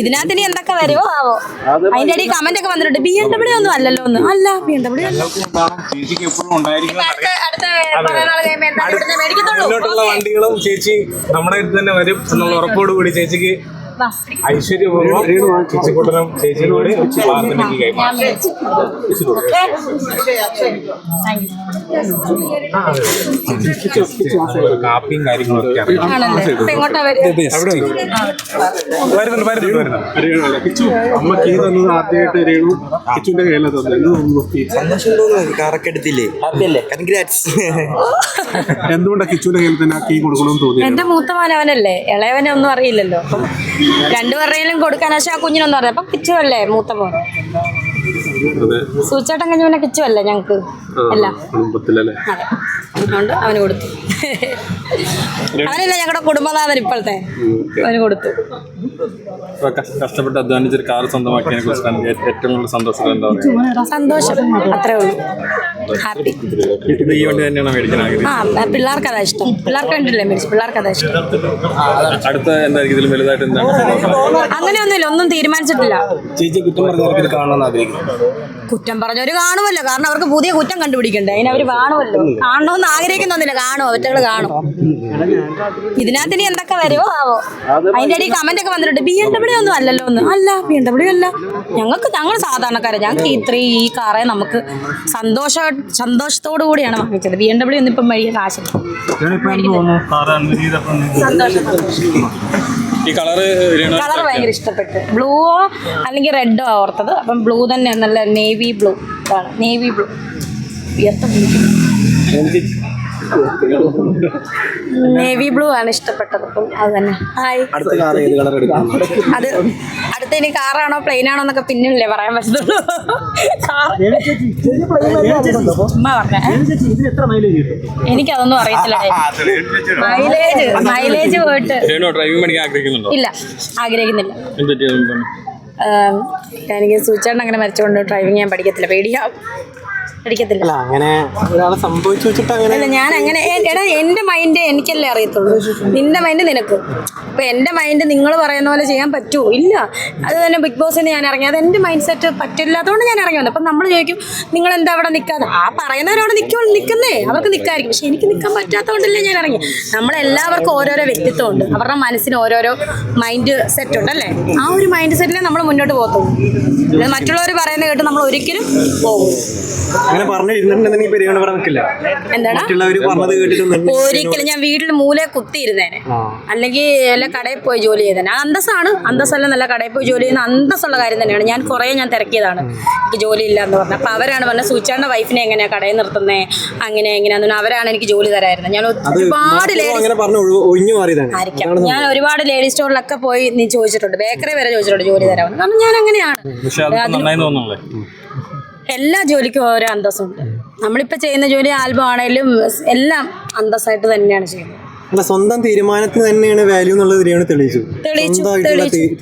ഇതിനകത്ത് ഇനി എന്തൊക്കെ വരുമോ ആവോ. അതിന്റെ ഇടയിൽ കമന്റ് ഒക്കെ വന്നിട്ടുണ്ട് BMW ഒന്നും അല്ലല്ലോ ഒന്ന്. അല്ല BMW മുന്നോട്ടുള്ള വണ്ടികളും ചേച്ചി നമ്മുടെ അടുത്ത് തന്നെ വരും എന്നുള്ള ഉറപ്പോടുകൂടി ചേച്ചിക്ക് ഐശ്വര്യപൂർവ്വം ചേച്ചിക്കൂട്ടനും ചേച്ചിയും കൂടി വാഹനത്തിലേക്ക് കൈമാറും. കാപ്പിയും കാര്യങ്ങളൊക്കെ അമ്മക്ക് തന്നത് ആദ്യമായിട്ട് രേണു കിച്ചുവിന്റെ കയ്യിലാണ് എന്തുകൊണ്ടാണ് കിച്ചുവിന്റെ കയ്യിൽ തന്നെ കീ കൊടുക്കണമെന്ന് തോന്നി? എന്റെ മൂത്ത മാനവനല്ലേ, ഇളയവനെ ഒന്നും അറിയില്ലല്ലോ. അപ്പം രണ്ടുപേരുടെയും കൊടുക്കാൻ പക്ഷെ ആ കുഞ്ഞിനൊന്നും അറിയാം. അപ്പൊ കിച്ചുവല്ലേ മൂത്ത മോൻ, സൂച്ചേട്ടൻ കഴിഞ്ഞ കിച്ചുവല്ലേ ഞങ്ങക്ക് എല്ലാം. അതെ, അതുകൊണ്ട് അവന് കൊടുത്തു. അവനല്ല ഞങ്ങളുടെ കുടുംബനാഥൻ ഇപ്പോഴത്തെ, അവന് കൊടുത്തു. കഷ്ടപ്പെട്ട് അധ്വാനിച്ചൊരു കാർ സ്വന്തമാക്കിയതിനെ കുറിച്ച് ഏറ്റവും കൂടുതൽ സന്തോഷം എന്താ പറയുക? സന്തോഷം, അത്രേ ഉള്ളൂ. ഹാപ്പി. ഈ വണ്ടി തന്നെയാണ് മേടിക്കാൻ ആഗ്രഹിക്കുന്നത്? ആ, പിള്ളേർക്ക് അതാ ഇഷ്ടം. പിള്ളേർക്ക് വേണ്ടിയില്ലേ മേടിച്ചു, പിള്ളേർക്ക് അതാ ഇഷ്ടം. അടുത്ത എന്തായിരിക്കും ഇതിലും വലുതായിട്ട് എന്താണ്? അങ്ങനെയൊന്നുമില്ല, ഒന്നും തീരുമാനിച്ചിട്ടില്ല. ചേച്ചി കുറ്റം പറഞ്ഞാൽ കാണണമെന്ന് ആഗ്രഹിക്കുന്നു. കുറ്റം പറഞ്ഞവര് കാണുമല്ലോ, കാരണം അവർക്ക് പുതിയ കുറ്റം കണ്ടുപിടിക്കണ്ടേ, അതിന് അവര് കാണുമല്ലോ. കാണണമെന്ന് ആഗ്രഹിക്കുന്നൊന്നുമില്ല, കാണുമോ, അവറ്റകള് കാണും. ഇതിനകത്ത് ഇനി എന്തൊക്കെ വരുമോ ആവോ. അതിന്റെ ഇടയിൽ കമന്റ് ഒക്കെ വന്നിട്ടുണ്ട് BMW ഒന്നും അല്ലല്ലോ ഒന്ന്. അല്ല BMW അല്ല, ഞങ്ങൾ സാധാരണക്കാരെ, ഞങ്ങൾക്ക് ഈ കാറെ നമുക്ക് സന്തോഷത്തോടു കൂടിയാണ് വാങ്ങിച്ചത്. BMW ഒന്നും ഇപ്പം വലിയ കാശ്. ഈ കളർ ഭയങ്കര ഇഷ്ടപ്പെട്ടു. ബ്ലൂവോ അല്ലെങ്കിൽ റെഡോ ഓർത്തത്. അപ്പം ബ്ലൂ തന്നെ, നല്ല നേവി ബ്ലൂ ആണ്. നേവി ബ്ലൂ നേവി ബ്ലൂ ആണ് ഇഷ്ടപ്പെട്ടത്. അപ്പം അത് തന്നെ. അത് അടുത്ത ഇനി കാറാണോ പ്ലെയിനാണോ എന്നൊക്കെ പിന്നല്ലേ പറയാൻ പറ്റത്തുള്ളൂ. എനിക്കതൊന്നും അറിയത്തില്ല. മൈലേജ് പോയിട്ട് ഇല്ല, ആഗ്രഹിക്കുന്നില്ല. എനിക്ക് സൂചേട്ടൻ അങ്ങനെ മരിച്ചുകൊണ്ട് ഡ്രൈവിംഗ് ഞാൻ പഠിക്കത്തില്ല, പഠിക്കത്തില്ല. അങ്ങനെ ഒരാളെ സംഭവിച്ചു വെച്ചിട്ട് അല്ല, ഞാൻ അങ്ങനെ എടാ, എന്റെ മൈൻഡ് എനിക്കല്ലേ അറിയത്തുള്ളൂ, നിന്റെ മൈൻഡ് നിനക്ക്. ഇപ്പൊ എന്റെ മൈൻഡ് നിങ്ങൾ പറയുന്ന പോലെ ചെയ്യാൻ പറ്റുമോ? ഇല്ല. അത് തന്നെ ബിഗ് ബോസിന് ഞാൻ ഇറങ്ങി, അത് എന്റെ മൈൻഡ് സെറ്റ് പറ്റില്ലാത്തതുകൊണ്ട് ഞാൻ ഇറങ്ങി വന്നു. അപ്പം നമ്മൾ ചോദിക്കും നിങ്ങൾ എന്താ അവിടെ നിൽക്കാതെ. ആ പറയുന്നവരോട് നിൽക്കുന്നേ, അവർക്ക് നിൽക്കായിരിക്കും, പക്ഷെ എനിക്ക് നിൽക്കാൻ പറ്റാത്തതുകൊണ്ടല്ലേ ഞാൻ ഇറങ്ങി. നമ്മളെല്ലാവർക്കും ഓരോരോ വ്യക്തിത്വം ഉണ്ട്, അവരുടെ മനസ്സിന് ഓരോരോ മൈൻഡ് സെറ്റ് ഉണ്ടല്ലേ. ആ ഒരു മൈൻഡ് സെറ്റിലേ നമ്മൾ മുന്നോട്ട് പോകത്തുള്ളൂ. മറ്റുള്ളവർ പറയുന്നത് കേട്ട് നമ്മൾ ഒരിക്കലും പോകും. ഒരിക്കലും ഞാൻ വീട്ടിൽ മൂലയെ കുത്തിയിരുന്നേനെ, അല്ലെങ്കിൽ എല്ലാ കടയിൽ പോയി ജോലി ചെയ്തേനെ. അന്തസ്സാണ്, അന്തസ്സല്ല, നല്ല കടയിൽ പോയി ജോലി ചെയ്യുന്ന അന്തസ്സുള്ള കാര്യം തന്നെയാണ്. ഞാൻ ഞാൻ തിരക്കിയതാണ്, എനിക്ക് ജോലി ഇല്ല എന്ന് പറഞ്ഞത്. അപ്പോൾ അവരാണ് പറഞ്ഞത് സൂചാന്റെ വൈഫിനെ എങ്ങനെയാണ് കടയിൽ നിർത്തുന്നത്, അങ്ങനെ എങ്ങനെയാണെന്ന്. അവരാണ് എനിക്ക് ജോലി തരായിരുന്നത്. ഞാൻ ഒരുപാട് ഞാൻ ഒരുപാട് ലേഡീസ് സ്റ്റോറിലൊക്കെ പോയി നീ ചോദിച്ചിട്ടുണ്ട്, ബേക്കറി വരെ ചോദിച്ചിട്ടുണ്ട് ജോലി തരാമെന്ന്. കാരണം ഞാൻ അങ്ങനെയാണ്. എല്ലാ ജോലിക്കും ഓരോ അന്തസ്സുണ്ട്. നമ്മളിപ്പോൾ ചെയ്യുന്ന ജോലി ആൽബം ആണെങ്കിലും എല്ലാം അന്തസ്സായിട്ട് തന്നെയാണ് ചെയ്യുന്നത്. സ്വന്തം തീരുമാനത്തിന് തന്നെയാണ് വാല്യൂ എന്നുള്ളത് തെളിയിച്ചു.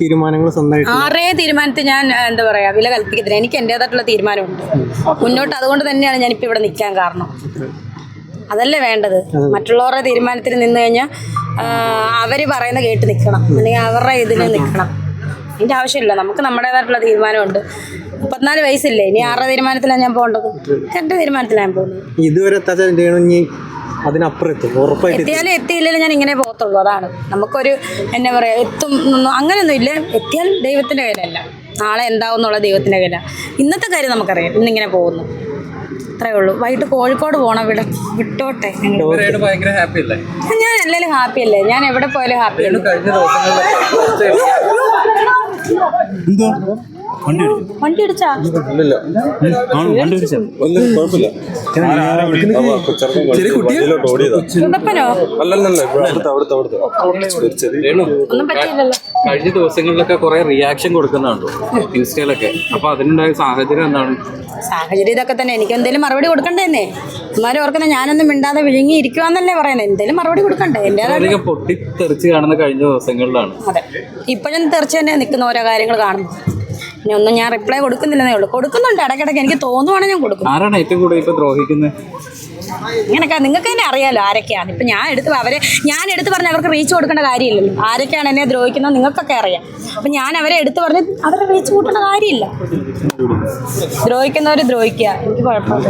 തീരുമാനങ്ങൾ സ്വന്തമായിട്ട് ആറേ തീരുമാനത്തിൽ ഞാൻ എന്താ പറയാ വില കൽപ്പിക്കത്തില്ല. എനിക്ക് എൻ്റെതായിട്ടുള്ള തീരുമാനമുണ്ട് മുന്നോട്ട്. അതുകൊണ്ട് തന്നെയാണ് ഞാനിപ്പോൾ ഇവിടെ നിൽക്കാൻ കാരണം. അതല്ലേ വേണ്ടത്. മറ്റുള്ളവരുടെ തീരുമാനത്തിന് നിന്ന് കഴിഞ്ഞാൽ അവർ പറയുന്ന കേട്ട് നിൽക്കണം, അല്ലെങ്കിൽ അവരുടെ ഇതിന് നിൽക്കണം. ഇതിൻ്റെ ആവശ്യമില്ല. നമുക്ക് നമ്മുടേതായിട്ടുള്ള തീരുമാനമുണ്ട്. 34 വയസ്സില്ലേ, ഇനി ആരുടെ തീരുമാനത്തിലാണ് ഞാൻ പോകേണ്ടത്? എൻ്റെ തീരുമാനത്തിലാണ് ഞാൻ പോകുന്നത്. ഇതുവരെ എത്തിയാലും എത്തിയില്ലെങ്കിലും ഞാൻ ഇങ്ങനെ പോകത്തുള്ളൂ. അതാണ് നമുക്കൊരു എന്നാ പറയാ, എത്തും അങ്ങനെയൊന്നും ഇല്ല. എത്തിയാലും ദൈവത്തിൻ്റെ കയ്യിലല്ല, നാളെ എന്താവും എന്നുള്ള ദൈവത്തിൻ്റെ കയ്യിലാണ്. ഇന്നത്തെ കാര്യം നമുക്കറിയാം, ഇന്നിങ്ങനെ പോകുന്നു, അത്രേ ഉള്ളൂ. വൈകിട്ട് കോഴിക്കോട് പോകണം, വിട്ടോട്ടെ. ഞാൻ എല്ലാവരും ഹാപ്പി അല്ലേ, ഞാൻ എവിടെ പോയാലും ഹാപ്പി. വണ്ടി അടിച്ചാ ഒന്നും പറ്റിയില്ലല്ലോ. കഴിഞ്ഞ ദിവസങ്ങളിലൊക്കെ കുറെ റിയാക്ഷൻ കൊടുക്കുന്നുണ്ടോ ഇൻസ്റ്റയിലൊക്കെ? അപ്പൊ അതിനുണ്ടായ സാഹചര്യം എന്താണ്? സാഹചര്യം ഇതൊക്കെ തന്നെ. എനിക്ക് എന്തെങ്കിലും മറുപടി കൊടുക്കണ്ടേന്നേ. ഇമാരെ ഓർക്കുന്ന ഞാനൊന്നും മിണ്ടാതെ വിഴുങ്ങി ഇരിക്കുവാന്നല്ലേ പറയുന്നത്. എന്തെങ്കിലും മറുപടി കൊടുക്കണ്ടേ? എൻ്റെ പൊട്ടിത്തെറിച്ച് കാണുന്ന കഴിഞ്ഞ ദിവസങ്ങളിലാണ്. അതെ, ഇപ്പോഴും തെറിച്ച് തന്നെ നിൽക്കുന്ന ഓരോ കാര്യങ്ങൾ കാണുന്നു. ഇനി ഒന്നും ഞാൻ റിപ്ലൈ കൊടുക്കുന്നില്ലെന്നേ ഉള്ളൂ. കൊടുക്കുന്നുണ്ട് ഇടയ്ക്കിടയ്ക്ക്, എനിക്ക് തോന്നുവാണെങ്കിൽ ഞാൻ കൊടുക്കും. ആരാണ് ഏറ്റവും കൂടുതൽ ഇപ്പൊ ദ്രോഹിക്കുന്നത്? ഇങ്ങനെയൊക്കെ നിങ്ങൾക്ക് തന്നെ അറിയാലോ ആരൊക്കെയാണ്. ഇപ്പം ഞാൻ എടുത്ത് പറഞ്ഞ് അവർക്ക് റീച്ച് കൊടുക്കേണ്ട കാര്യമില്ലല്ലോ. ആരൊക്കെയാണ് എന്നെ ദ്രോഹിക്കുന്നത് നിങ്ങൾക്കൊക്കെ അറിയാം. അപ്പം ഞാൻ അവരെ എടുത്ത് പറഞ്ഞ് അവരെ റീച്ച് കൂട്ടേണ്ട കാര്യമില്ല. ദ്രോഹിക്കുന്നവർ ദ്രോഹിക്കുക, എനിക്ക് കുഴപ്പമില്ല.